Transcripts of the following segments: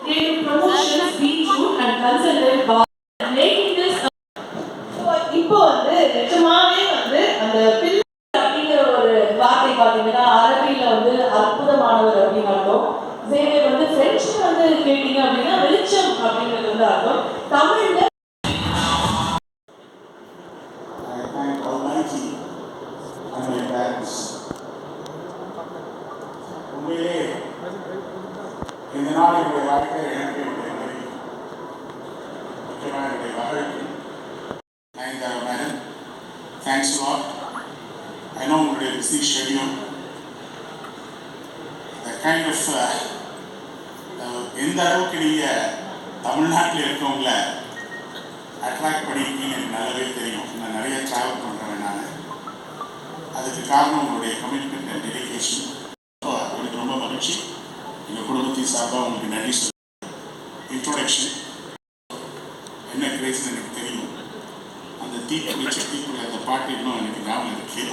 creative promotions, beach route and consultant by making this இப்போ நிஜமாவே அந்த பில் அப்படிங்கிற ஒரு வார்த்தை பார்த்தீங்கன்னா அரபியில அற்புதமானவர் அப்படின்னு அர்த்தம். இதே பிரெஞ்சுல கேட்டீங்க அப்படின்னா வெளிச்சம் அப்படிங்கிறது அர்த்தம். தமிழ்ல உண்மையிலே இந்த நாள் என்னுடைய வாழ்க்கையில் எனக்கு முக்கியமாக என்னுடைய மகளுக்கு Nayanthara madam, thanks lot. I know உங்களுடைய busy schedule. The kind of எந்த அளவுக்கு நீங்கள் தமிழ்நாட்டில் இருக்கவங்கள அட்ராக்ட் பண்ணியிருக்கீங்க எனக்கு நல்லாவே தெரியும். நான் நிறைய ட்ராவல் பண்ணுறேன். நான் அதுக்கு காரணம் உங்களுடைய கமிட்மெண்ட் அண்ட் டெடிகேஷன். எனக்கு ரொம்ப மகிழ்ச்சி. எங்கள் குடும்பத்தின் சார்பாக உங்களுக்கு நன்றி சொல்ல. இன்ட்ரோடக்ஷன் என்ன கிரேஸ்ன்னு எனக்கு தெரியும். அந்த தீக்குடி அந்த பாட்டு இன்னும் எனக்கு ஞாபகம் இருக்கு.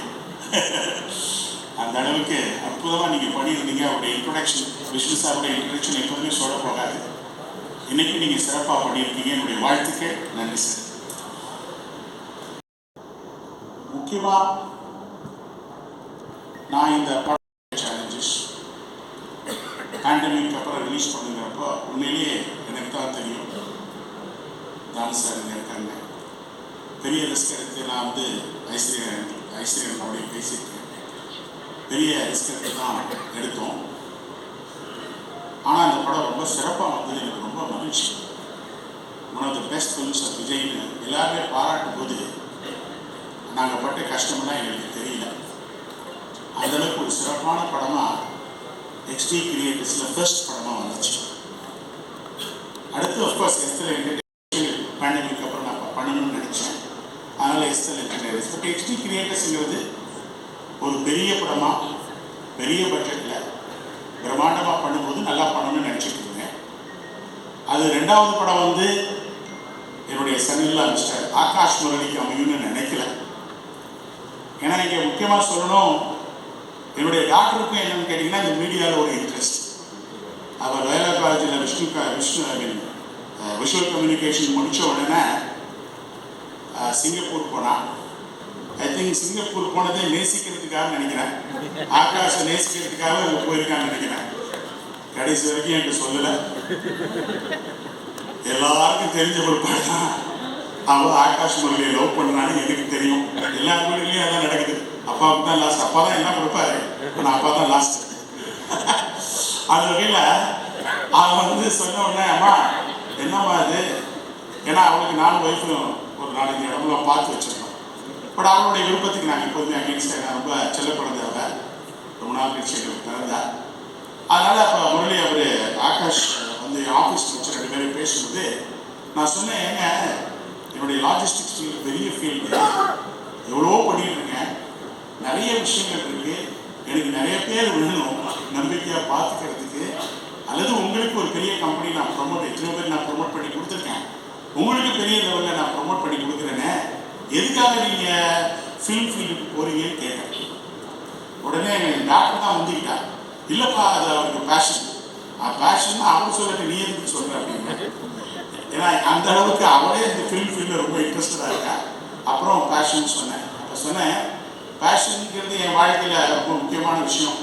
அந்த அளவுக்கு அற்புதமாக நீங்கள் பண்ணியிருந்தீங்க. அவருடைய இன்ட்ரோடக்ஷன், விஷ்ணு சாருடைய இன்ட்ரோடக்ஷன் எப்போதுமே சொல்ல போகாது. இன்னைக்கு நீங்கள் சிறப்பாக பண்ணியிருக்கீங்க. என்னுடைய வாழ்த்துக்கள். நன்றி சார். முக்கியமாக நான் இந்த சேலஞ்சஸ் பேண்டமிக் அப்புறம் ரிலீஸ் பண்ணுங்கிறப்போ உண்மையிலேயே எனக்கு தான் தெரியும் தானு சார் இங்கே இருக்காங்க. பெரிய ரிஸ்க் எடுத்து நான் ஐஸ்வர்யனோடைய பேசியிருக்கேன். பெரிய ரிஸ்க் எடுத்து தான் எடுத்தோம். ஆனால் அந்த படம் ரொம்ப சிறப்பாக வந்தது. எனக்கு ரொம்ப மகிழ்ச்சி. One of the best films of விஜய்னு எல்லாருமே பாராட்டும் போது நாங்கள் பட்ட கஷ்டமெல்லாம் எங்களுக்கு தெரியல. அந்தளவுக்கு ஒரு சிறப்பான படமாக XD கிரியேட்டர்ஸில் ஃபர்ஸ்ட் படமாக வந்துச்சு. அடுத்து ஆஃப்கோர்ஸ் எஸ்தல் என்டர்டெயின்மெண்ட் பேண்டமிக் அப்புறம் நான் பண்ணணும்னு நினச்சேன். அதனால் எஸ்தல் என்டர்டெயின்மெண்ட். பட் XD கிரியேட்டர்ஸுங்கிறது ஒரு பெரிய படமாக பெரிய பட்ஜெட்டில் பிரம்மாண்டமாக பண்ணும்போது நல்லா பண்ணணும்னு நினச்சிட்டு இருந்தேன். அது ரெண்டாவது படம் என்னுடைய சன்னில்லா மிஸ்டர் ஆகாஷ் முரளிக்கு அமையும்னு நினைக்கல. ஏன்னா இங்கே முக்கியமாக சொல்லணும், என்னுடைய டாக்டருக்கும் என்னன்னு கேட்டிங்கன்னா இந்த மீடியாவில் ஒரு இன்ட்ரெஸ்ட். அவர் வேலா காலேஜில் விஷுவல் கம்யூனிகேஷன் முடித்த உடனே சிங்கப்பூர் போனான். ஐ திங்க் சிங்கப்பூர் போனதே நேசிக்கிறதுக்காக நினைக்கிறேன். ஆகாஷை நேசிக்கிறதுக்காக அவங்க போயிருக்கான்னு நினைக்கிறேன். கடைசி வரைக்கும் எனக்கு சொல்லலை. எல்லாருக்கும் தெரிஞ்ச ஒரு பாட்டு தான் அவள் ஆகாஷ் முரளியை லவ் பண்ணுறான்னு எனக்கு தெரியும். எல்லா வீடுகளையும் அதான் நடக்குது. அப்பாவுக்கு தான் லாஸ்ட். அப்பா தான் என்ன கொடுப்பாரு, ஆனால் அப்பா தான் லாஸ்ட். அந்த வகையில் அவன் சொன்ன உடனே அம்மா என்னம்மா அது, ஏன்னா அவளுக்கு நானும் ஒய்ஃபும் ஒரு 4-5 இடம்லாம் பார்த்து வச்சுருக்கோம். பட் அவளுடைய விருப்பத்துக்கு நாங்கள் எப்போதுமே அகேன்ஸ்ட். ரொம்ப செல்ல குழந்தை ரொம்ப நாள் கழிச்சு பிறந்தா. அதனால் அப்போ முரளி அவர் ஆகாஷ் ஆஃபீஸ் வச்சு 2 பேரும் பேசும்போது நான் சொன்னேன், ஏங்க என்னுடைய லாஜிஸ்டிக்ஸ் ஃபீல்டு பெரிய ஃபீல்டு, எவ்வளோ பண்ணிட்டு இருக்கேன், நிறைய விஷயங்கள் இருக்குது, எனக்கு நிறைய பேர் வேணும் நம்பிக்கையாக பார்த்துக்கிறதுக்கு. அல்லது உங்களுக்கு ஒரு பெரிய கம்பெனி நான் எத்தனை பேர் நான் ப்ரொமோட் பண்ணி கொடுத்துருக்கேன், உங்களுக்கு பெரிய லெவலில் நான் ப்ரொமோட் பண்ணி கொடுக்குறேன்னு, எதுக்காக நீங்கள் ஃபிலிம் ஃபீல்டுக்கு போகிறீங்கன்னு கேட்டேன். உடனே டாக்டர் தான் வந்துக்கிட்டா, இல்லைப்பா அது அவருக்கு பேஷன். பேஷன் அவர் சொல்லட்டு நீ எதுக்கு சொல்கிற அப்படின்னு. ஏன்னா அந்த அளவுக்கு அவளே இந்த ஃபிலிம் ஃபீல்டில் ரொம்ப இன்ட்ரெஸ்டடாக இருக்கா. அப்புறம் பேஷன் சொன்னேன். அப்போ சொன்னேன், பேஷனுங்கிறது என் வாழ்க்கையில் ரொம்ப முக்கியமான விஷயம்.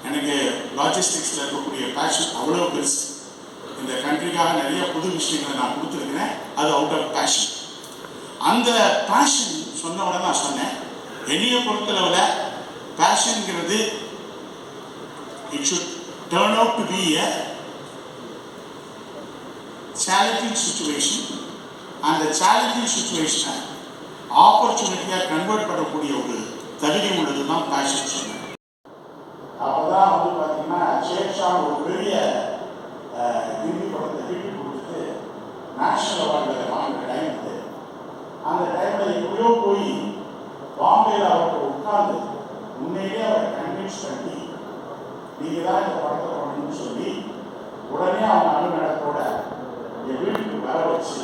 எனக்கு லாஜிஸ்டிக்ஸில் இருக்கக்கூடிய பேஷன் அவ்வளோ பெருசு. இந்த கண்ட்ரிக்காக நிறைய புது விஷயங்களை நான் கொடுத்துருக்கிறேன். அது அவுட் ஆஃப் பேஷன். அந்த பேஷன் சொன்ன உடனே நான் சொன்னேன், என்னைய பொறுத்தளவில் பேஷனுங்கிறது it should turn out to be a challenging situation. அந்த சேலஞ்சிங் சிச்சுவேஷனை ஆப்பர்ச்சுனிட்டியாக கன்வெர்ட் பண்ணக்கூடிய ஒரு தகுதி உள்ளது தான் பேஷன் சொன்னேன். அப்போதான் பார்த்தீங்கன்னா ஷேர்ஷா ஒரு பெரிய ஹிந்தி படத்தை ஹிட் கொடுத்துட்டு நேஷனல் அவார்டில் வாங்கின டைம் அது. அந்த டைமில் எப்படியோ போய் பாம்பேயில் அவர்கிட்ட உட்கார்ந்து உண்மையிலே அவரை கன்வின்ஸ் பண்ணி நீங்கள் தான் இந்த படத்தை பண்ணணும்னு சொல்லி உடனே அவங்க அலுவலகத்தோட என் வீட்டுக்கு வர வச்சு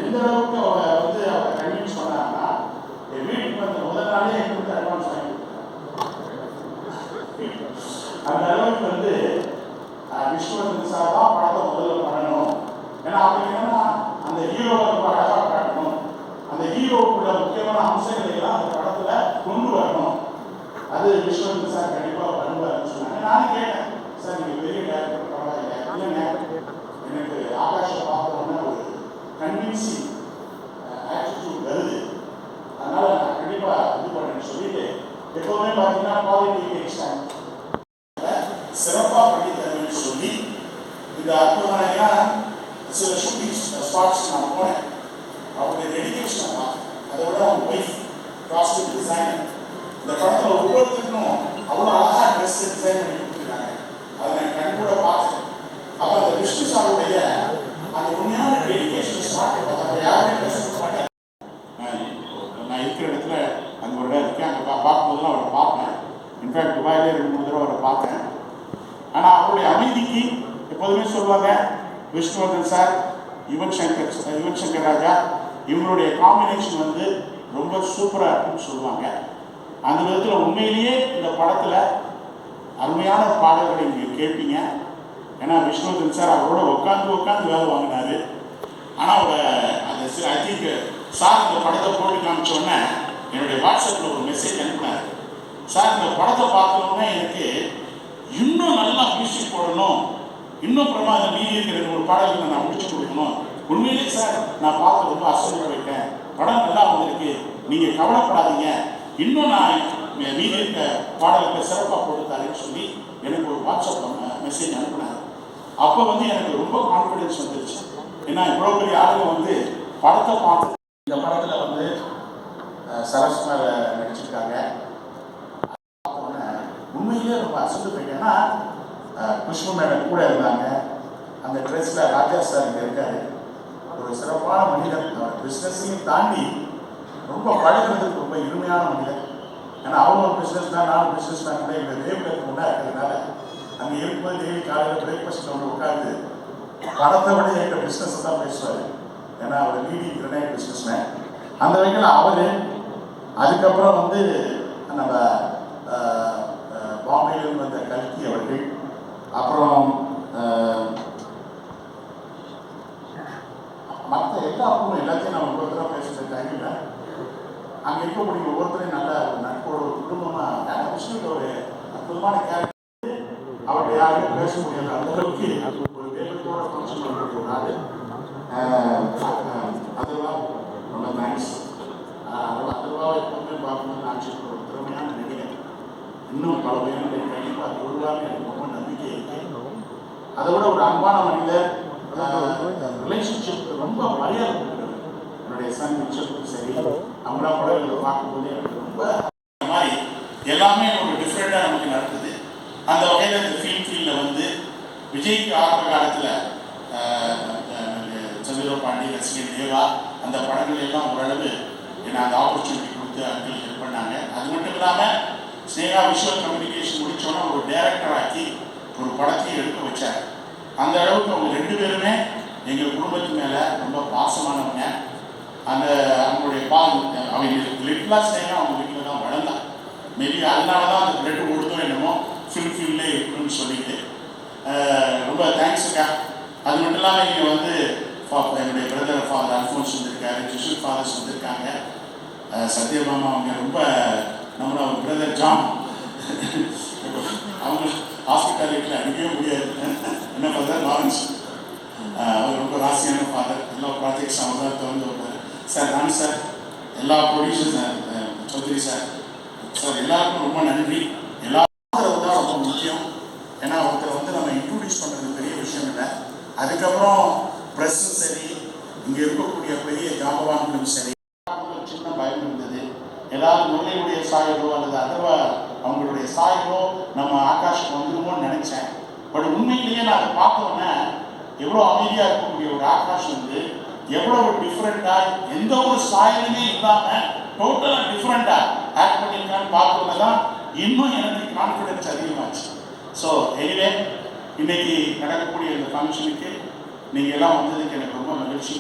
எந்த அளவுக்கு அவரை கன்வின்ஸ் பண்ணாங்கன்னா, என் வீட்டுக்கு வந்த முதல் நாளே எங்களுக்கு அட்வான்ஸ் வாங்கி கொடுத்தாங்க. அந்த அளவுக்கு விஸ்வநாதன் சார் தான் படத்தை இந்த அற்புதமான சில ஷூட்டிங் ஸ்பாட்ஸ் நான் போனேன். அவருடைய டெடிகேஷன் பார்த்தேன். அதை விட அவங்க ஒய்ஃப் காஸ்டியூம் டிசைனர் இந்த படத்தில் ஒவ்வொருத்தருக்கும் அவ்வளோ அழகாக ட்ரெஸ் டிசைன் பண்ணி கொடுத்துருக்காங்க. அதை நான் கண் கூட பார்த்தேன். அப்போ அந்த விஷ்ணு சாருடைய அந்த உண்மையான டெடிகேஷன் ஸ்பாட் அதை யாருமே பேச மாட்டேன். நான் இருக்கிற இடத்துல அங்கே ஒரு இடம் இருக்கேன். அங்கே பார்க்கும்போதுலாம் அவரை பார்ப்பேன். இன்ஃபேக்ட் துபாயிலே 2-3 தடவை அவரை பார்த்தேன். ஆனால் அவருடைய அமைதிக்கு எப்போதுமே சொல்லுவாங்க, விஷ்ணுவர்தன் சார், யுவன் சங்கர் ராஜா இவங்களுடைய காம்பினேஷன் வந்து ரொம்ப சூப்பராக இருக்குன்னு சொல்லுவாங்க. அந்த விதத்தில் உண்மையிலேயே இந்த படத்தில் அருமையான பாடல்களை நீங்கள் கேட்பீங்க. ஏன்னா விஷ்ணுவர்தன் சார் அவரோட உட்காந்து வேலை வாங்கினார். ஆனால் அவரை அந்த ஐ திங்க் சார் இந்த படத்தை போட்டு காமிச்சோடனே என்னுடைய வாட்ஸ்அப்பில் ஒரு மெசேஜ் அனுப்பினார். சார் இந்த படத்தை பார்த்தோன்னே எனக்கு இன்னும் நல்லா மியூசிக் போடணும், இன்னும் பிரமாத மீதி இருக்கிற ஒரு பாடல்களை நான் முடிச்சு கொடுக்கணும். உண்மையிலே சார் நான் பார்த்து ரொம்ப அசைந்து போயிட்டேன், படம் நல்லா வந்திருக்கு, நீங்கள் கவலைப்படாதீங்க, இன்னும் நான் மீதி இருக்க பாடலுக்கு சிறப்பாக போட்டுத்தாருன்னு சொல்லி எனக்கு ஒரு வாட்ஸ்அப் மெசேஜ் அனுப்பினார். அப்போ வந்து எனக்கு ரொம்ப கான்ஃபிடென்ஸ் வந்துருச்சு. ஏன்னா இவ்வளோ பெரிய ஆளுங்க வந்து படத்தை பார்த்து இந்த படத்தில் வந்து சரஸ்குமார் நடிச்சிருக்காங்க. உண்மையிலே ரொம்ப அசந்து போயிட்டேன். ஏன்னா புஷ்பு மேடம் கூட இருந்தாங்க. அந்த ட்ரெஸ்ஸில் ராஜா சார் இங்கே இருக்காரு. ஒரு சிறப்பான மனிதன். அவர் பிஸ்னஸையும் தாண்டி ரொம்ப பழகிறதுக்கு ரொம்ப இனிமையான மனிதன். ஏன்னா அவங்க ஒரு பிஸ்னஸ் தான், நானும் பிஸ்னஸ் மேன் கூட எங்கள் தேவிக்கு ஒன்றா இருக்கிறதுனால அங்கே இருக்கும்போது டெய்லி காலையில் பிரேக்ஃபாஸ்ட் ஒன்று உட்காந்து படத்தை விட என்கிட்ட பிஸ்னஸ் தான் பேசுவார். ஏன்னா அவர் லீடிங் கிரனைட் பிஸ்னஸ் மேன். அந்த வகையில் அவர் அதுக்கப்புறம் வந்து நம்ம பாம்பேயிலிருந்து வந்த கல்கி அவர்கள், அப்புறம் மற்ற எல்லா அப்பவும் எல்லாத்தையும் நான் ஒவ்வொருத்தராக பேசுகிற டைமில் அங்கே இருக்கக்கூடிய ஒவ்வொருத்தரையும் நல்ல நட்போட ஒரு குடும்பமாக விஷ்ணுக்கு ஒரு அற்புதமான கேரக்டர். அவருடைய யாருமே பேச முடியாது அந்த அளவுக்கு ஒரு வேகத்தோட ஃபங்க்ஷன் பண்ணக்கூடிய ஒரு ஆள். அதெல்லாம் ரொம்ப தேங்க்ஸ். அதுவாக எப்பவுமே பார்க்கணும்னு நினச்சிட்டு ஒரு திறமையான நடிகர். இன்னும் பல பேருடைய கண்டிப்பாக உருவாக எனக்கு ரொம்ப நம்பிக்கை இருக்கு. அதை விட ஒரு அன்பான மனிதர், ரிலேஷன்ஷிப் ரொம்ப மரியாதை கொடுக்குறது. என்னுடைய சன் மிச்சத்துக்கும் சரி, அவங்களா படங்களை பார்க்கும்போது எனக்கு ரொம்ப மாதிரி எல்லாமே ஒரு டிஃப்ரெண்ட்டாக நமக்கு நடக்குது. அந்த வகையில் இந்த ஃபிலிம் ஃபீல்டில் வந்து விஜய்க்கு ஆரம்ப காலத்தில் சந்திர பாண்டி, ரசிகன் தேவா அந்த படங்கள் எல்லாம் ஓரளவு என்னை அந்த ஆப்பர்ச்சுனிட்டி கொடுத்து அங்கிள் ஹெல்ப் பண்ணாங்க. அது மட்டும் இல்லாமல் ஸ்னேகா விஷுவல் கம்யூனிகேஷன் முடித்தோன்னா ஒரு டைரக்டர் ஆக்கி ஒரு படத்தையும் எடுக்க வச்சார். அந்த அளவுக்கு அவங்க 2 பேருமே எங்கள் குடும்பத்து மேலே ரொம்ப பாசமானவங்க. அந்த அவங்களுடைய அவங்க லிட்லாக ஸ்னேகா அவங்க வீட்டில் தான் வளர்ந்தான். மேபி அதனால தான் அந்த பிளட் ஓடுதோ என்னமோ ஃபில் ஃபீல்டே இருக்கணும்னு சொல்லிட்டு ரொம்ப தேங்க்ஸுக்கா. அது மட்டும் இல்லாமல் இங்கே வந்து என்னுடைய பிரதர் ஃபாதர் அல்ஃபோன்ஸ் வந்திருக்காரு, ஜிஷுக் ஃபாதர்ஸ் வந்திருக்காங்க, சத்யபாமா அவங்க ரொம்ப நம்மளோட ஒரு பிரதர் ஜான் அவங்க ஹாஸ்பிட்டாலிட்டியில் அடிக்கவே முடியாது. என்ன ஃபாதர் லாரன்ஸ், அவர் ரொம்ப ராசியான ஃபாதர். எல்லா ப்ராஜெக்ட்ஸ் அவங்க தான் திறந்து வைப்பார். சார் நான் சார் எல்லா ப்ரொடியூசர் சௌத்ரி சார் எல்லாருக்கும் ரொம்ப நன்றி. எல்லாரும் தான் ரொம்ப முக்கியம். ஏன்னா ஒருத்தர் வந்து நம்ம இன்ட்ரடியூஸ் பண்ணுறது பெரிய விஷயம் இல்லை. அதுக்கப்புறம் ப்ரெஸ்ஸும் சரி, இங்கே இருக்கக்கூடிய பெரிய ஜாபவான்களும் சரி, சின்ன பயம் இருந்தது. ஏதாவது முல்லையுடைய சாயலோ அல்லது அதர்வா அவங்களுடைய சாயலோ நம்ம ஆகாஷ்க்கு வந்துடுமோன்னு நினச்சேன். பட் உண்மையிலேயே நான் அதை பார்த்தோன்னே எவ்வளோ அமைதியாக இருக்கக்கூடிய ஒரு ஆகாஷ் வந்து எவ்வளோ ஒரு டிஃப்ரெண்ட்டாக எந்த ஒரு சாயலுமே இல்லாமல் டோட்டலாக டிஃப்ரெண்ட்டாக ஆக்ட் பண்ணியிருக்கான்னு பார்த்தோன்னே தான் இன்னும் எனக்கு கான்ஃபிடென்ஸ் அதிகமாச்சு. ஸோ எனிவே இன்னைக்கு நடக்கக்கூடிய இந்த ஃபங்க்ஷனுக்கு நீங்கள் எல்லாம் வந்ததுக்கு எனக்கு ரொம்ப மகிழ்ச்சி.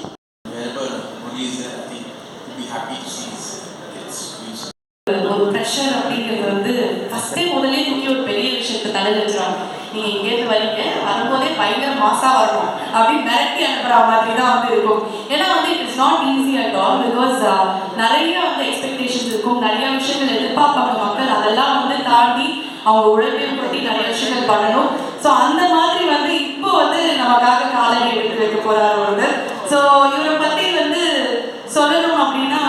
ஒரு ப்ரெஷர் அப்படிங்கிறது வந்து ஃபஸ்ட்டே முதலே தூக்கி ஒரு பெரிய விஷயத்தை தலை வச்சுருவாங்க. நீங்கள் இங்கேருந்து வரீங்க, வரும்போதே பயங்கர மாசாக வரணும் அப்படின்னு மிரட்டி அனுப்புகிற மாதிரி தான் வந்து இருக்கும். ஏன்னா வந்து it is not easy at all. Because நிறைய வந்து எக்ஸ்பெக்டேஷன்ஸ் இருக்கும், நிறைய விஷயங்கள் எதிர்பார்ப்பாங்க மக்கள். அதெல்லாம் வந்து தாண்டி அவங்க உழைப்பையும் பற்றி நிறைய விஷயங்கள் பண்ணணும். ஸோ அந்த மாதிரி வந்து இப்போ வந்து நமக்காக காலடி எடுத்து வைக்க போகிறார் ஒருவர். ஸோ இவரை பற்றி வந்து சொல்லணும் அப்படின்னா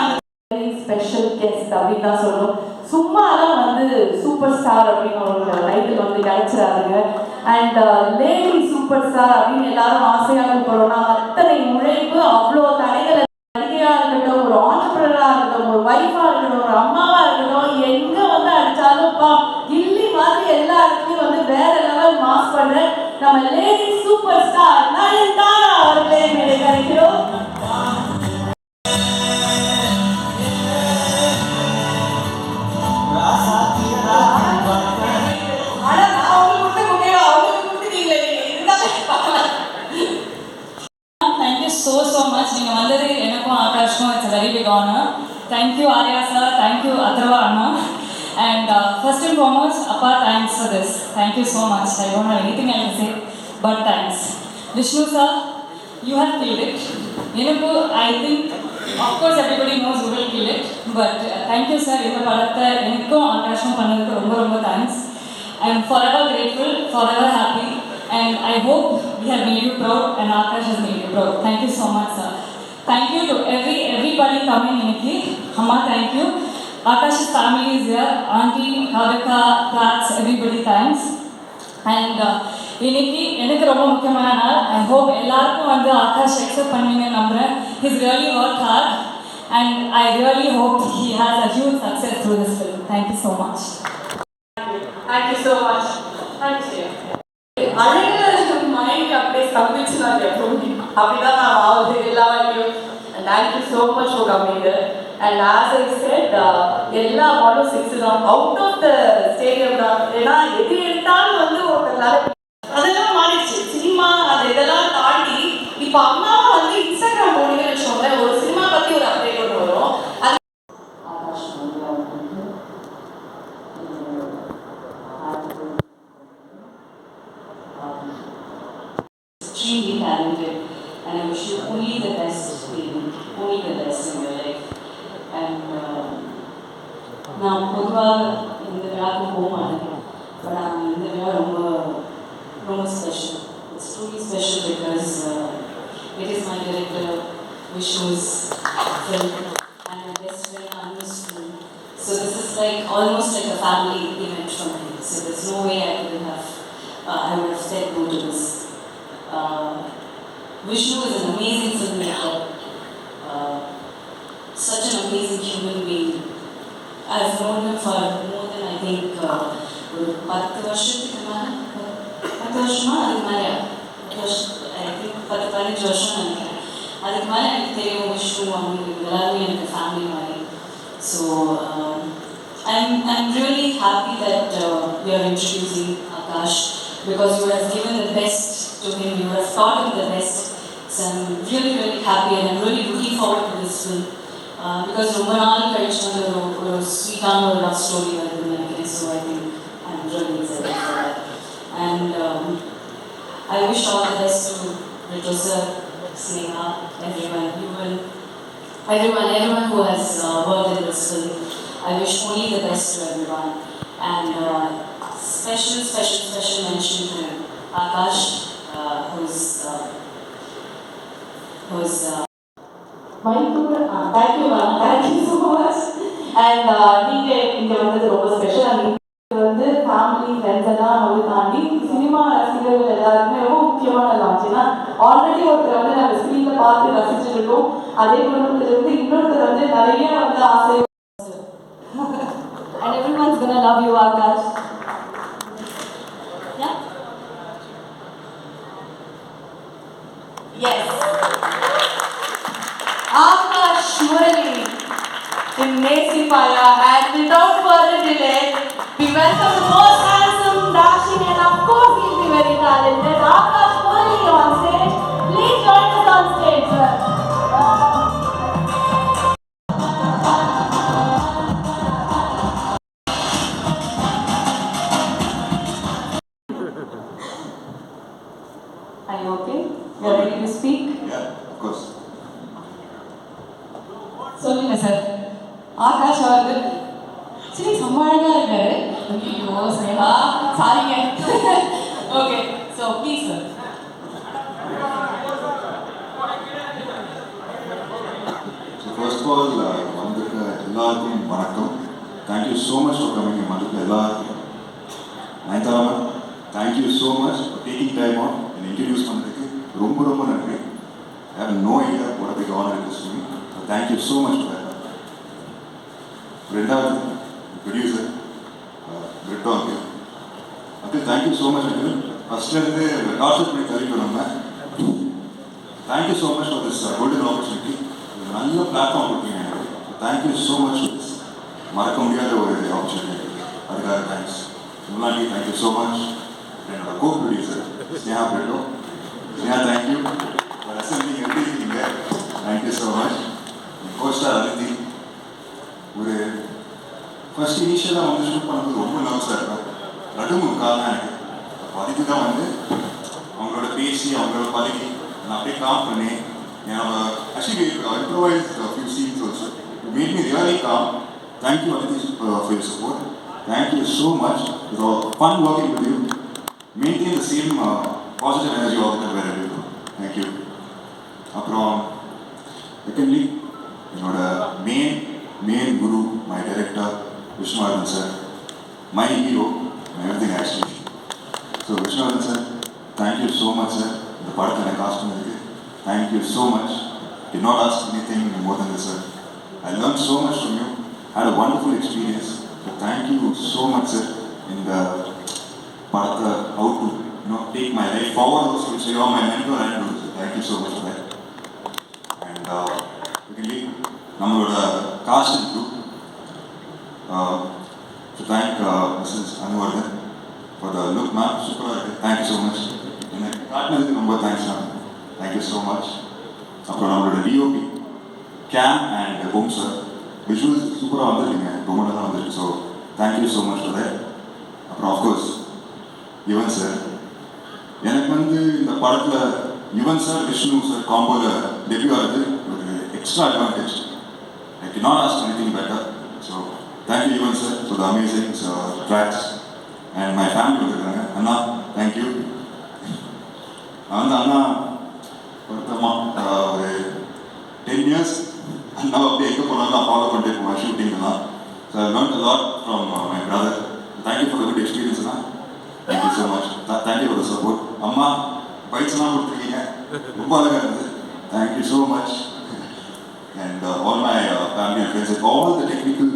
ஸ்பெஷல் கெஸ்ட் அப்படின்னு தான் சொல்லணும். சும்மாலாம் வந்து சூப்பர் ஸ்டார் அப்படின்னு ஒரு டைட்டில் வந்து கிடைச்சிடாதுங்க. அண்ட் லேடி சூப்பர் ஸ்டார் அப்படின்னு எல்லாரும் ஆசையாக கூப்பிடுறோம்னா அத்தனை உழைப்பு, அவ்வளோ தடைகளை, நடிகையாக இருக்கட்டும், ஒரு ஆண்டர்பிரனராக இருக்கட்டும், ஒரு ஒய்ஃபாக இருக்கட்டும், ஒரு அம்மாவாக இருக்கட்டும், எங்கே வந்து அடித்தாலும்ப்பா கில்லி மாதிரி எல்லா இடத்துலையும் வந்து வேற லெவல் மாஸ் பண்ணுற நம்ம லேடி சூப்பர் ஸ்டார் நயன்தாரா அவர்களே மேலே கிடைக்கிறோம். Thank you so much. நீங்கள் வந்தது எனக்கும் ஆகாஷ்க்கும் it's very big honour. Thank you Arya sir, thank you Atharva அண்ணா. And first and foremost, Appa, thanks for this. Thank you so much. I don't have anything else to say, but thanks. Vishnu sir, you have killed it. எனக்கு I think, of course everybody knows you will kill it, but thank you sir. இந்த படத்தை எனக்கும் ஆகாஷும் பண்ணதுக்கு ரொம்ப ரொம்ப thanks. I am forever grateful, forever happy, and I hope we have made you proud and Akash has made you proud. Thank you so much sir. Thank you to everybody coming இன்னைக்கு. Amma, thank you. Akash's family is here. Auntie, Kavika, Prats, everybody thanks. And இன்னைக்கு எனக்கு ரொம்ப முக்கியமான நாள். I hope எல்லாருக்கும் வந்து Akash accept பண்ணுவீங்கன்னு நம்புறேன். He's really worked hard and I really hope he has a huge success through this film. Thank you so much. Thank you so much. Thank you. அழகாக மைண்ட் அப்படியே ஸ்தம்பிச்சு நான் எப்பவும் அப்படிதான் நான் ஆகுது எல்லா வழியும். And thank you so much for coming here. And as I said, எல்லா பாலும் 6 தான் அவுட் ஆஃப் த ஸ்டேடியம் தான். ஏன்னா எது எடுத்தாலும் வந்து ஒருத்தர் அதெல்லாம் மாறிடுச்சு. சினிமா அது இதெல்லாம் தாண்டி இப்போ அம்மா வந்து இன்ஸ்டாகிராம் போனீங்கன்னு வச்சோங்க, ஒரு சினிமா பற்றி ஒரு அப்டேட் ஒன்று வரும். அது Extremely talented, and I wish you only the best, baby. Only the best in your life. And நான் பொதுவாக இந்த விழாவுக்கு போக மாட்டேன், பட் ஆனால் இந்த விழா ரொம்ப ரொம்ப special. It's truly special because it is my director Vishnu's film and my best friend Anu's film. So this is like almost like a family event for me. So there's no way I would have said no to this. Vishnu is an amazing filmmaker, such an amazing human being. I've known him for more than I think 10 வருஷத்துக்கு மேலே, 10 வருஷமா அதுக்கு மேலே, I think 10-15 வருஷம் நினைக்கிறேன். அதுக்கு மேலே எனக்கு தெரியும் விஷ்ணு அவங்க எல்லாருமே எனக்கு ஃபேமிலி மாதிரி. So I'm really happy that we are introducing Akash because you would have given the best to him, you would have taught him the best. So I'm really really happy and I'm really looking forward to this film because ரொம்ப நாள் கழிச்சு வந்து ஒரு ஸ்வீட்டான ஒரு love story வருதுன்னு நினைக்கிறேன். So I think I'm really excited for that. And I wish all the best to Rito sir, Sneha, everyone who has worked in this film. I wish only the best to everyone. And special mention to Akash, who's thank you so much. And நீங்கள் இங்கே வந்தது ரொம்ப special. And வந்து family friends எல்லாம் வந்து தாண்டி cinema ரசிகர்கள் எல்லாருமே ரொம்ப முக்கியமான லான்ச். ஏன்னா ஆல்ரெடி ஒருத்தர் வந்து நாங்கள் ஸ்க்ரீனில் பார்த்து ரசிச்சுட்டு இருக்கோம், அதே குடும்பத்திலிருந்து இன்னொருத்தர் வந்து நிறைய வந்து ஆசை. And everyone's gonna love you, Akash. Yeah? Yes. Akash Murali in Mesipaya, and without further delay, we welcome the most handsome, dashing, and of course he'll be very talented, Akash Murali on stage. Please join us on stage, sir. Are you okay? You're ready to speak? Yeah, of course. சொல்லுங்க sir. Akash அவர்கள் சரி செம்ம அழகா இருக்காரு. ஐயோ ஸ்னேகா சாரிங்க. Okay so please sir. First of all, வந்திருக்க எல்லாருக்கும் வணக்கம். Thank you so much for coming. வந்திருக்க எல்லாருக்கும் Nayanthara, thank thank you so much for taking time on என்னை இன்ட்ரடியூஸ் பண்ணதுக்கு ரொம்ப ரொம்ப நன்றி. I have no idea what a big honor it is to me. Thank you so much for that. ரெண்டாவது producer Britto uncle. Uncle thank you so much uncle. ஃபஸ்ட்லேருந்து torture பண்ணி தள்ளிட்டோம் நம்ம. Thank you so much for this golden opportunity. நல்ல platform கொடுத்தீங்க எனக்கு. Thank you so much for this. மறக்க முடியாத ஒரு ஆப்பர்ச்சுனிட்டி. அதுக்காக தேங்க்ஸ். முன்னாடி தேங்க்யூ ஸோ மச். என்னோட co producer Sneha Britto. Sneha thank you for assembling everything. Thank you so much. Costar Aditi. ஒரு ஃபர்ஸ்ட் இனிஷியலாக வந்து ஷூட் பண்ணும்போது ரொம்ப நர்வஸாக இருப்பேன். நடுமும் காரணம் எனக்கு. அப்போ அதுக்கு தான் வந்து அவங்களோட பேசி அவங்களோட பழகி நான் அப்படியே காம் பண்ணி என்னோட actually improvise few scenes also made me really calm. Thank you Aditi for your support. Thank you so much. It's fun working with you. Maintain the same positive energy of the where you. Thank you. அப்புறம் secondly என்னோட main guru my director Vishnuvardhan sir. My hero my everything actually. So Vishnuvardhan sir thank you so much sir. இந்த படத்தை எனக்கு cast பண்ணதுக்கு thank you so much. Did not ask anything more then this sir. I learn so much from you. Had a wonderful experience. Thank you so much sir. இந்த படத்தை how to take my life forward also. So you are my mentor and producer. Thank you so much for that. And secondly நம்மளோட cast and group to thank Mrs. Anuvardhan for the look, ma'am. Super. Thank you so much. எனக்கு காட்டினதுக்கு ரொம்ப thanks ma'am. Thank you so much. அப்புறம் நம்மளோட DOP கேம் and ஹோம் sir. Visuals சூப்பராக வந்துருக்கீங்க. ரொம்ப நல்லா வந்துருக்கு. So thank you so much for that. அப்புறம் ஆஃப்கோர்ஸ் யுவன் சார். எனக்கு வந்து இந்த படத்தில் யுவன் சார் விஷ்ணு சார் காம்போவில் டெபியூ ஆகுது ஒரு extra advantage. I cannot ask anything better. So, thank you, Yuvan sir, for the amazing tracks. And my family, Anna, thank you. Anna, for 10 years, Anna, follow my shooting. So, I learned a lot from my brother. Thank you for the good experience, Anna. Thank you so much. Thank you for the support. Amma, bites, thank you so much. And all my family and friends, and all the technical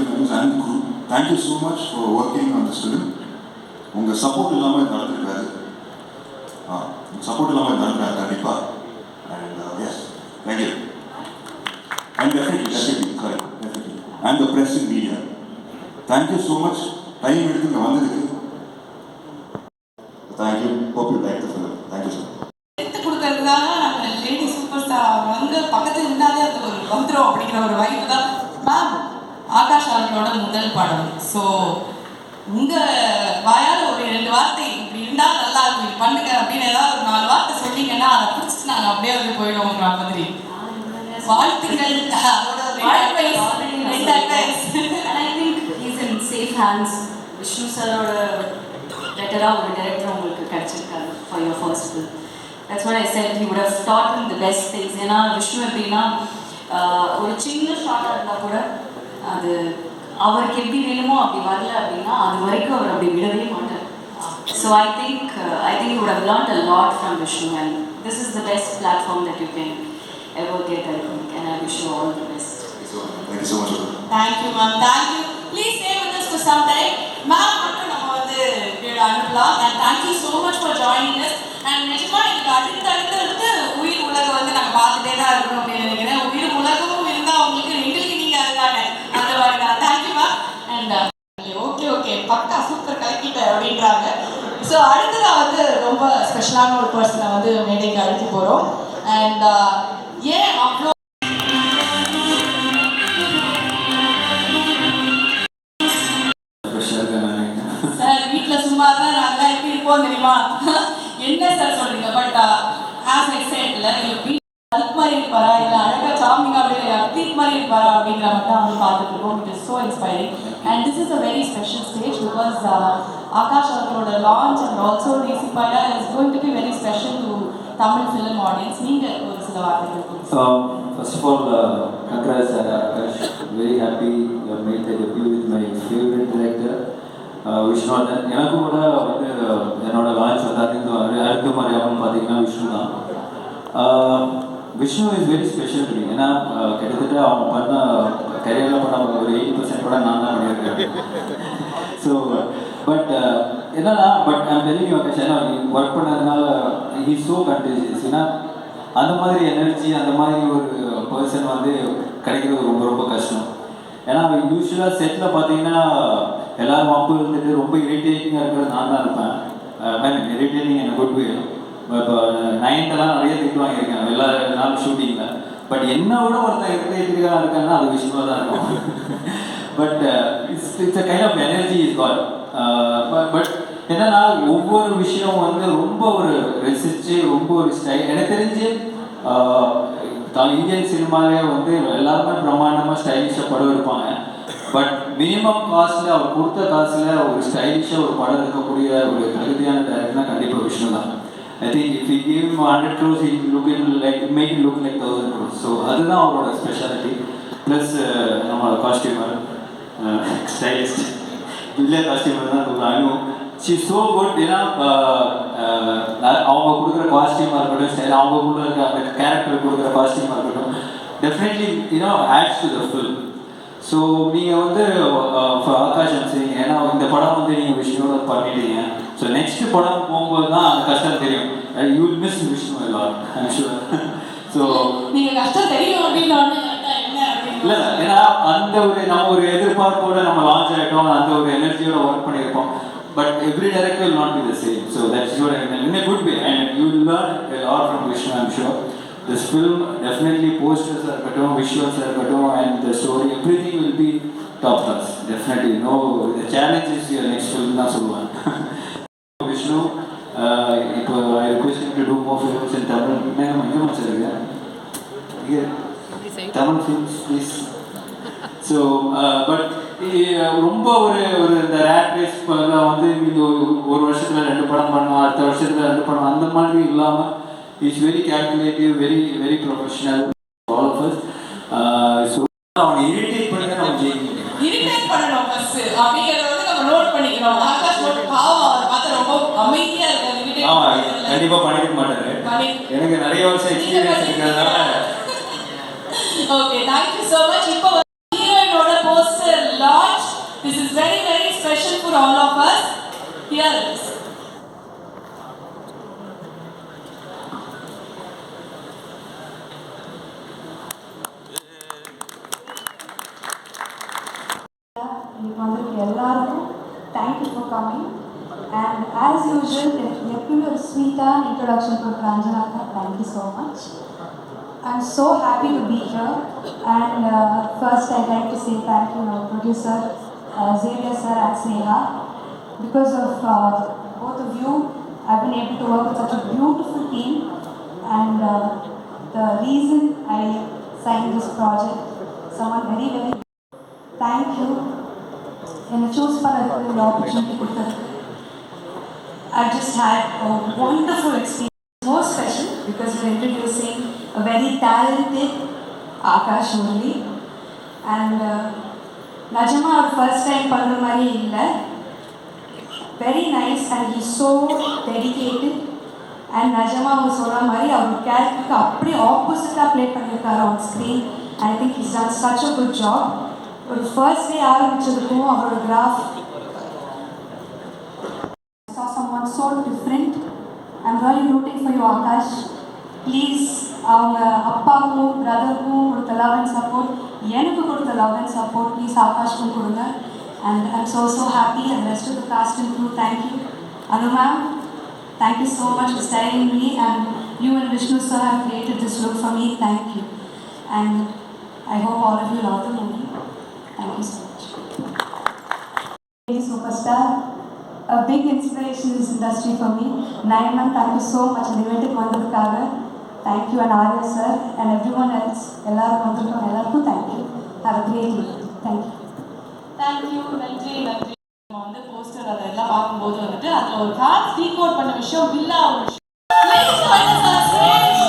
members and crew, thank you so much for working on this film. உங்கள் support இல்லாமல் இது நடந்திருக்காது. Support இல்லாமல் இது நடந்திருக்காது கண்டிப்பாக. And yes thank you. And definitely and the press and media thank you so much. Time எடுத்து இங்கே வந்ததுக்கு thank you. Hope you like the film. Thank you sir. கொடுக்கறதுக்காக நம்ம லேடி சூப்பர் ஸ்டார் வந்து பக்கத்தில் இருந்தாலே அது ஒரு வந்துடும் அப்படிங்கிற ஒரு வாய்ப்பு தான் மேம். ஆகாஷ் அவர்களோட முதல் படம். ஸோ உங்கள் வாயால் ஒரு 2 வார்த்தை இப்படி இருந்தால் நல்லா இருக்கும், இது பண்ணுங்க அப்படின்னு ஏதாவது ஒரு 4 வார்த்தை சொன்னீங்கன்னா அதை பிடிச்சிட்டு நாங்கள் அப்படியே வந்து போயிடுவோம் மாதிரி. வாழ்த்துக்கள். அதோட சேஃப் ஹேண்ட்ஸ். விஷ்ணு சாரோட பெட்டராக ஒரு டைரக்டர் உங்களுக்கு கிடைச்சிருக்காரு for your first film. That's what I said. He would have taught him the best things. ஏன்னா விஷ்ணு எப்படின்னா ஒரு சின்ன ஷார்ட்டாக இருந்தால் கூட அது அவருக்கு எப்படி வேணுமோ அப்படி வரல அப்படின்னா அது வரைக்கும் அவர் அப்படி விடவே மாட்டார். So I think you would have learned a lot from Vishnu, and this is the best platform that you can ever get, I think, and I wish you all the best. Thank you so much. Thank you, ma'am. Thank you. Please stay with us for some time. Ma'am, மட்டும் நம்ம வந்து அனுப்பலாம். And thank you so much for joining us. And நிஜமா எனக்கு அடுத்தடுத்து உயிர் உலகம் வந்து நாங்கள் பார்த்துட்டே தான் இருக்கணும் அப்படின்னு நினைக்கிறேன். உயிர் உலகமும் இருந்தால் உங்களுக்கு எங்களுக்கு நீங்கள் அதுதானே அந்த மாதிரி தான். Thank you ma'am. அண்ட் ஓகே பக்கா சூப்பர் கலக்கிட்ட அப்படின்றாங்க. ஸோ அடுத்ததாக வந்து ரொம்ப ஸ்பெஷலான ஒரு பர்சனை வந்து மேடைக்கு அழைத்து போகிறோம். அண்ட் ஏன் அவ்வளோ சார் வீட்டில் சும்மா தான் நாங்கள் எப்படி இருப்போம் தெரியுமா? என்ன சார் சொல்றீங்க? பட் ஆஸ் ஐ செட் அதுக்கு மாதிரி இருப்பாரா இல்லை அழகாக சாமிங்க அப்படியே அத்தீத் மாதிரி இருப்பாரா அப்படிங்கிற மாதிரி தான் வந்து பார்த்துட்டு இருக்கோம். It is so inspiring and this is a very special stage because Akash அவர்களோட லான்ச் அண்ட் ஆல்சோ ரேசிபாயா is going to be very special to Tamil film audience. நீங்கள் ஒரு சில வார்த்தைகள். First of all, congrats Akash. Very happy you have made the debut with my favorite director. Vishnuvardhan. எனக்கும் கூட வந்து என்னோட லான்ச் வந்து அடுத்த மரியாமல் பார்த்தீங்கன்னா விஷ்ணு தான். Vishnu is very special to me. ஏன்னா கிட்டத்தட்ட அவங்க பண்ண கரியரில் பண்ண ஒரு 80% கூட நான் தான் பண்ணியிருக்கேன். ஸோ பட் என்னன்னா ஐம் டெல்லிங் யூ ஆகாஷ், ஏன்னா ஒர்க் பண்ணதுனால ஹி ஸோ கண்டேஜியஸ். ஏன்னா அந்த மாதிரி எனர்ஜி, அந்த மாதிரி ஒரு பர்சன் வந்து கிடைக்கிறது ரொம்ப ரொம்ப கஷ்டம். ஏன்னா யூஸ்வலாக செட்டில் பார்த்தீங்கன்னா எல்லாரும் அப்பு இருந்துட்டு ரொம்ப இரிட்டேட்டிங்காக இருக்கிறது நான் தான் இருப்பேன். இரிட்டேட்டிங் என்ன குட் வே. இப்போ 9th நிறைய திட்டு வாங்கியிருக்கேன் எல்லா நாள் ஷூட்டிங்கில். பட் என்ன விட ஒருத்தர் இரிட்டேட்டிங்காக இருக்காங்கன்னா அது விஷயமாக தான் இருக்கும். But it's a kind of energy is God. But என்னன்னா ஒவ்வொரு விஷயம் வந்து ரொம்ப ஒரு ரசிச்சு ரொம்ப ஒரு ஸ்டைல். எனக்கு தெரிஞ்சு இந்தியன் சினிமாலே வந்து எல்லாருமே பிரம்மாண்டமாக ஸ்டைலிஷாக படம் எடுப்பாங்க. பட் மினிமம் காஸ்ட்டில் அவர் கொடுத்த காசில் ஒரு ஸ்டைலிஷாக ஒரு படம் எடுக்கக்கூடிய ஒரு தகுதியான டேரக்டர்னா கண்டிப்பாக விஷ்ணு தான். I think if you give 100 crores he look in like make it look like 1000 crores. So அதுதான் அவரோட ஸ்பெஷாலிட்டி. ப்ளஸ் நம்ம காஸ்டியூமர் ஸ்டைலிஸ்ட் இல்லை காஸ்டியூமர் தான் அனு. She so good. ஏன்னா அவங்க கொடுக்குற காஸ்டியூமாக இருக்கட்டும், ஸ்டைல் அவங்க கொடுக்குற அந்த கேரக்டர் கொடுக்குற காஸ்டியூமாக இருக்கட்டும், definitely adds to the film. So நீங்கள் வந்து ஆகாஷ் செய்யுங்க. ஏன்னா இந்த படம் வந்து நீங்கள் விஷ்ணுவோட பண்ணிட்டீங்க. ஸோ நெக்ஸ்ட் படம் போகும்போது தான் அந்த கஷ்டம் தெரியும். யூ வில் மிஸ் விஷ்ணு எல்லாரும், ஐம் ஷூர். ஸோ நீங்கள் கஷ்டம் தெரியும் அப்படின்னு இல்லை, ஏன்னா அந்த ஒரு நம்ம ஒரு எதிர்பார்ப்போட நம்ம லான்ச் ஆகிட்டோம், அந்த ஒரு எனர்ஜியோட ஒர்க் பண்ணியிருப்போம். But every director will not be the same. So that's what I mean, in a good way. And you will learn a lot from Vishnu, I'm sure. This film definitely posters are better, visuals are better, and the story, everything will be top class. Definitely. No, the challenge is your next film, na solluvan. Vishnu, I request him to do more films in Tamil. Tamil films, please. So, but ரொம்ப ஒரு இந்த rat race வந்து இந்த ஒரு வருஷத்தில் 2 படம் பண்ணுவோம், அடுத்த வருஷத்தில் 2 படம், அந்த மாதிரி இல்லாமல் it's very calculative, very very professional all of us. So அவனை இரிட்டேட் பண்ணி தான் நம்ம ஜெயிக்கணும். இரிட்டேட் பண்ணணும் ஃபர்ஸ்ட் அப்படிங்கறத வந்து நம்ம நோட் பண்ணிக்கணும். ஆகாஷ் மட்டும் பாவம் அவரை பார்த்து ரொம்ப அமைதியா இருக்காரு. ஆமாம், கண்டிப்பாக பண்ணிக்க மாட்டாரு. எனக்கு நிறைய வருஷம் எக்ஸ்பீரியன்ஸ் இருக்கிறதுனால. Okay, thank you so much. இப்போ ஹீரோயினோட poster launch. This is very very special for all of us. Here it is. எல்லாருக்கும் thank you for coming. And as usual எனக்கு எப்பவுமே ஒரு ஸ்வீட்டான இன்ட்ரடக்ஷன் கொடுக்குற அஞ்சனாக்கா, thank you so much. I'm so happy to be here, and first I'd like to say thank you to our producer Xavier sir and Sneha. Because of both of you, I've been able to work with such a beautiful team, and the reason I signed this project, someone very very thank you and choose for the opportunity. I just had a wonderful experience. More special because we're introducing a very talented Akash only, and Najma our first time pannu mari illa, very nice, and he's so dedicated. And Najma who solla mari our character ku appadi opposite ah play pannirukkaru on screen. I think he's done such a good job. For the first day aarambichadukku avaroda graph I saw someone so different. I'm really rooting for you, Akash. Please, அவங்க அப்பாவுக்கும் பிரதருக்கும் கொடுத்த love and support, எனக்கு கொடுத்த love and support please ஆகாஷ்க்கும் கொடுங்க. And I'm so happy, and rest of the cast and crew, thank you. Anu ma'am, thank you so much for styling me, and you and Vishnu sir have created this look for me, thank you. And I hope all of you love the movie. Thank you so much. Superstar, a big inspiration in this industry for me. Nayaman, thank you so much. And invited vandadukkaga, thank you, and Arya sir and everyone else. Ellarum vandrukom, ellarkum thank you. Have a great evening. Thank you. Thank you. நன்றி நன்றி. நம்ம வந்து poster அதெல்லாம் பார்க்கும்போது வந்துட்டு அதுல ஒரு card decode பண்ண விஷயம் வில்லா ஒரு விஷயம். Please join us on stage.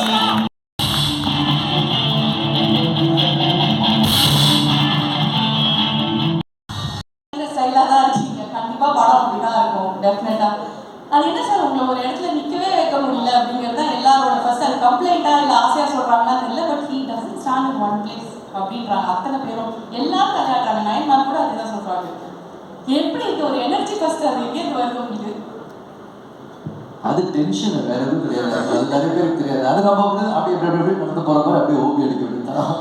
இந்த ஸ்டைலா தான் இருக்கீங்க. கண்டிப்பா படம் கம்ப்ளைண்ட்டாக இல்லை ஆசையாக சொல்கிறாங்களான்னு தெரியல, but he doesn't stand in one place அப்படின்றாங்க அத்தனை பேரும். எல்லாரும் தலையாடுறாங்க, நயன்மார் கூட அதே தான் சொல்கிறாங்க. எப்படி இந்த ஒரு எனர்ஜி ஃபஸ்ட்டு அது எங்கேருந்து வருது உங்களுக்கு? அது டென்ஷன், வேற எதுவும் கிடையாது. அது நிறைய பேருக்கு தெரியாது. அது நம்ம அப்படியே நடந்து போகிற மாதிரி அப்படியே ஓபி அடிக்க வேண்டியதான்.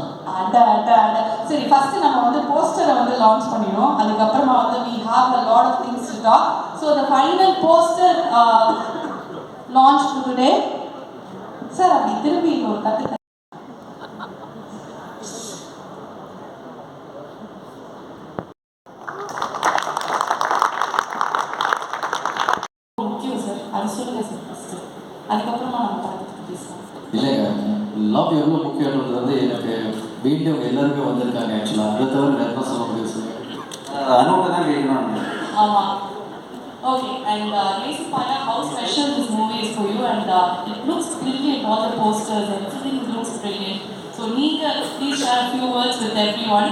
சரி, ஃபர்ஸ்ட் நம்ம வந்து போஸ்டரை வந்து லான்ச் பண்ணிடுவோம். அதுக்கப்புறமா வந்து we have a lot of things to talk. So the final poster launch today. Sir அப்படி திரும்பி ஒரு கட்டு முக்கியம் சார், அது சொல்லுங்க சார் ஃபர்ஸ்ட். அதுக்கப்புறமா நம்ம படத்தை பேசலாம். இல்லைங்க, லவ் எவ்வளோ முக்கியன்றது வந்து எனக்கு வேண்டியவங்க எல்லாருமே வந்திருக்காங்க. ஆக்சுவலாக அதை தவிர வேறு என்ன சொல்ல முடியும் சார்? அனுப்ப தான் கேட்கணும். ஆமாம். Okay, and Paya, how special this movie is for you, and it looks brilliant, all the posters, everything looks brilliant. So, please share a few words with everyone,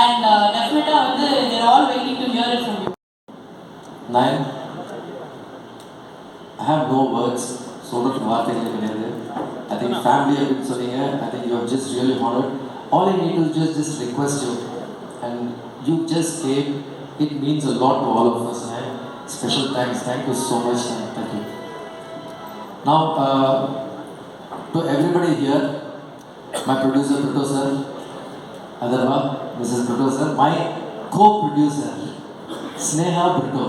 and definitely they're all waiting to hear it from you. Nayan, I have no words. சொல்கிறதுக்கு வார்த்தைகள் கிடையாது. I think family அப்படின்னு சொன்னீங்க. I think you have just really honored. All I need to just request you, and you just came. It means a lot to all of us. Special thanks. Thank you so much. Thank you. Now, to everybody here, my producer, Adarva, Mrs. Producer, my co-producer, Sneha Brito.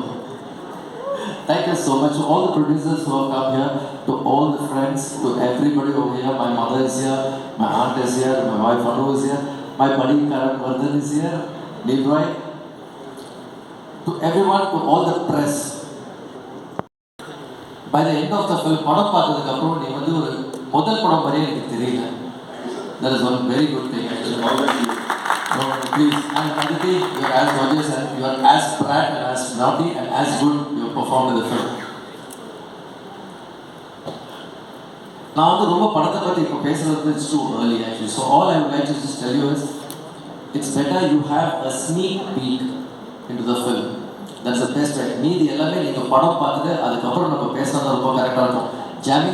Thank you so much to all the producers who have come here, to all the friends, to everybody over here. My mother is here, my aunt is here, my wife Anu is here, my buddy Karan Vardhan is here, Leroy. To everyone, to all the press. By the end of the film, படம் பார்த்ததுக்கு அப்புறம் நீ வந்து ஒரு முதல் படம் மாதிரியே எனக்கு தெரியல. That is one very good thing actually. So please, and Aditi, you are as gorgeous and you are as bright and as naughty and as good you performed in the film. நான் வந்து ரொம்ப படத்தை பற்றி இப்போ பேசுறது it's too early actually. So all I would like to just tell you is, it's better you have a sneak peek into the film. That's the best way. மீதி எல்லாமே நீங்கள் படம் பார்த்துட்டு அதுக்கப்புறம் நம்ம பேசுறது ரொம்ப கரெக்டாக இருக்கும். ஜாமி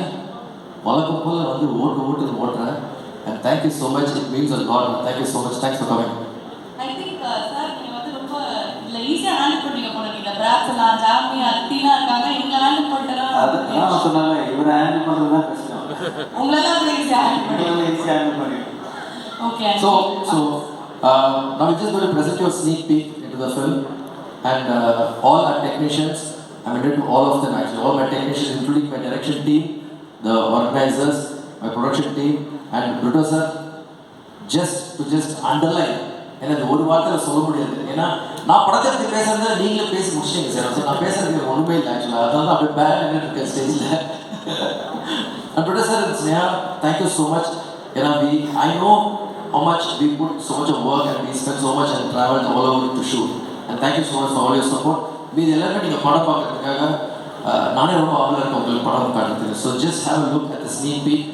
வழக்கம் போல் வந்து ஓட்டுறேன். And thank you so much. It means a lot. Thank you so much. Thanks for coming. I think sir நீங்கள் வந்து ரொம்ப இல்லை ஈஸியாக ஹேண்டில் பண்ணிங்க போல. நீங்கள் பிராப்ஸ் எல்லாம் ஜாமி அத்திலாம் இருக்காங்க, இவங்க ஹேண்டில் பண்ணிட்டுனா அது நான் சொன்னாங்க, இவரை ஹேண்டில் பண்ணுறது தான் கஷ்டம். உங்களை தான் அப்படி ஈஸியாக ஹேண்டில் பண்ணி. Okay. So now we're just going to present you a sneak peek into the film. And all our technicians, I'm indebted to all of them actually, all my technicians including my direction team, the organizers, my production team and producer, just underline. ஏன்னா இந்த ஒரு வார்த்தையில் சொல்ல முடியாது. ஏன்னா நான் படத்தை பற்றி பேசுறதுல நீங்களே பேசி முடிச்சிங்க சார். நான் பேசுறதுக்கு ஒன்றுமே இல்லை ஆக்சுவலாக. அதாவது அப்படியே பேக் இருக்கேன் ஸ்டேஜில். And producer and Sneha, thank you so much. ஏன்னா I know how much we put so much of work and we spent so much and traveled all over to shoot. And thank you so much for all your support. மீது எல்லாருமே நீங்கள் படம் பார்க்கறதுக்காக நானே ரொம்ப ஆவலாக இருக்கேன் உங்களுக்கு படம் காட்டுறதுக்கு. So just have a look at the sneak peek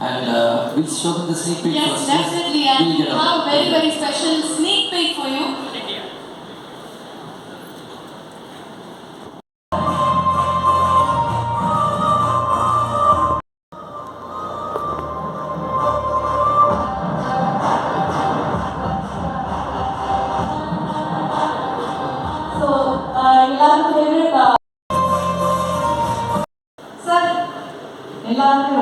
and we'll show them the sneak peek Yes, first. definitely. And we have a very, very special sneak peek for you. எல்லாருக்கும்